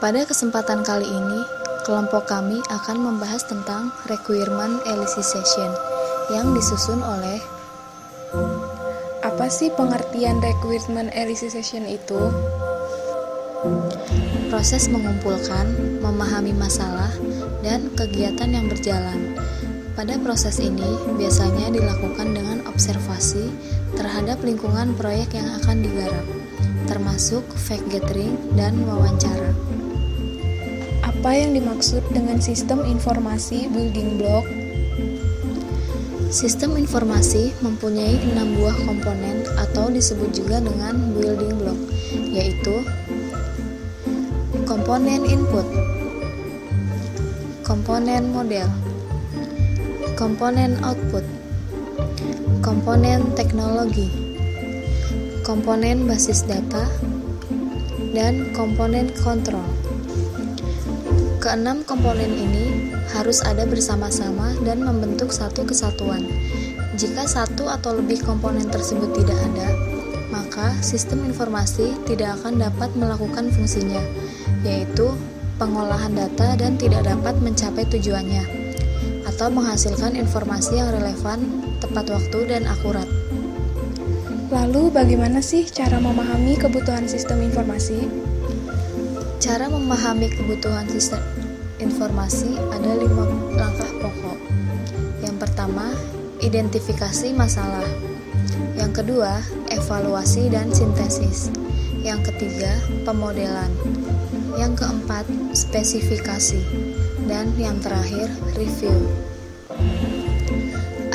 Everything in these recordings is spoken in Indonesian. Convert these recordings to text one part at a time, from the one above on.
Pada kesempatan kali ini, kelompok kami akan membahas tentang requirement elicitation yang disusun oleh. Apa sih pengertian requirement elicitation itu? Proses mengumpulkan, memahami masalah, dan kegiatan yang berjalan. Pada proses ini biasanya dilakukan dengan observasi terhadap lingkungan proyek yang akan digarap, termasuk fact gathering dan wawancara. Apa yang dimaksud dengan sistem informasi building block? Sistem informasi mempunyai 6 buah komponen atau disebut juga dengan building block, yaitu komponen input, komponen model, komponen output, komponen teknologi, komponen basis data, dan komponen kontrol. Keenam komponen ini harus ada bersama-sama dan membentuk satu kesatuan. Jika satu atau lebih komponen tersebut tidak ada, maka sistem informasi tidak akan dapat melakukan fungsinya, yaitu pengolahan data dan tidak dapat mencapai tujuannya, atau menghasilkan informasi yang relevan, tepat waktu, dan akurat. Lalu bagaimana sih cara memahami kebutuhan sistem informasi? Cara memahami kebutuhan sistem informasi ada 5 langkah pokok. Yang pertama, identifikasi masalah. Yang kedua, evaluasi dan sintesis. Yang ketiga, pemodelan. Yang keempat, spesifikasi. Dan yang terakhir, review.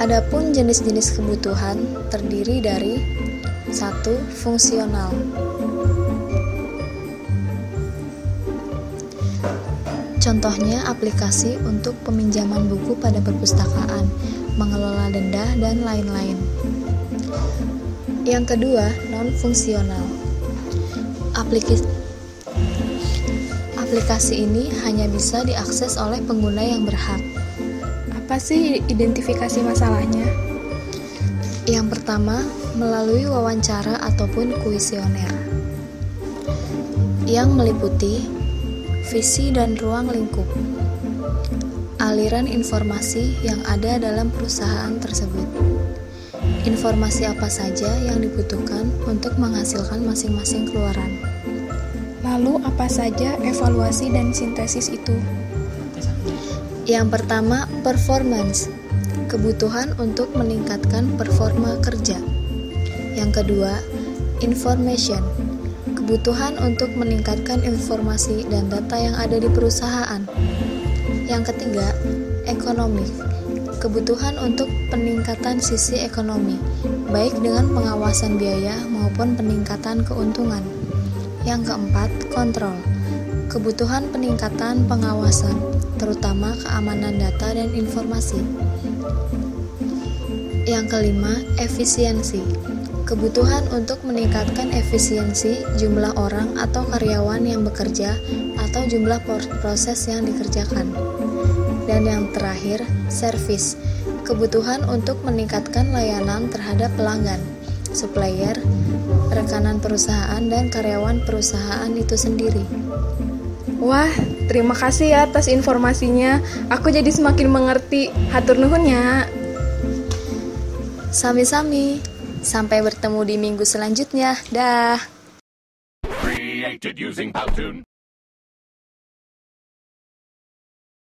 Adapun jenis-jenis kebutuhan terdiri dari 1. Fungsional. Contohnya aplikasi untuk peminjaman buku pada perpustakaan, mengelola denda, dan lain-lain. Yang kedua, non-fungsional. Aplikasi ini hanya bisa diakses oleh pengguna yang berhak. Apa sih identifikasi masalahnya? Yang pertama, melalui wawancara ataupun kuesioner yang meliputi visi dan ruang lingkup, aliran informasi yang ada dalam perusahaan tersebut, informasi apa saja yang dibutuhkan untuk menghasilkan masing-masing keluaran. Lalu apa saja evaluasi dan sintesis itu? Yang pertama, performance, kebutuhan untuk meningkatkan performa kerja. Yang kedua, information, kebutuhan untuk meningkatkan informasi dan data yang ada di perusahaan. Yang ketiga, ekonomi, kebutuhan untuk peningkatan sisi ekonomi, baik dengan pengawasan biaya maupun peningkatan keuntungan. Yang keempat, kontrol, kebutuhan peningkatan pengawasan, terutama keamanan data dan informasi. Yang kelima, efisiensi, kebutuhan untuk meningkatkan efisiensi jumlah orang atau karyawan yang bekerja atau jumlah proses yang dikerjakan. Dan yang terakhir, service, kebutuhan untuk meningkatkan layanan terhadap pelanggan, supplier, rekanan perusahaan, dan karyawan perusahaan itu sendiri. Wah, terima kasih ya atas informasinya. Aku jadi semakin mengerti. Hatur nuhun ya. Sami-sami. Sampai bertemu di minggu selanjutnya. Dah.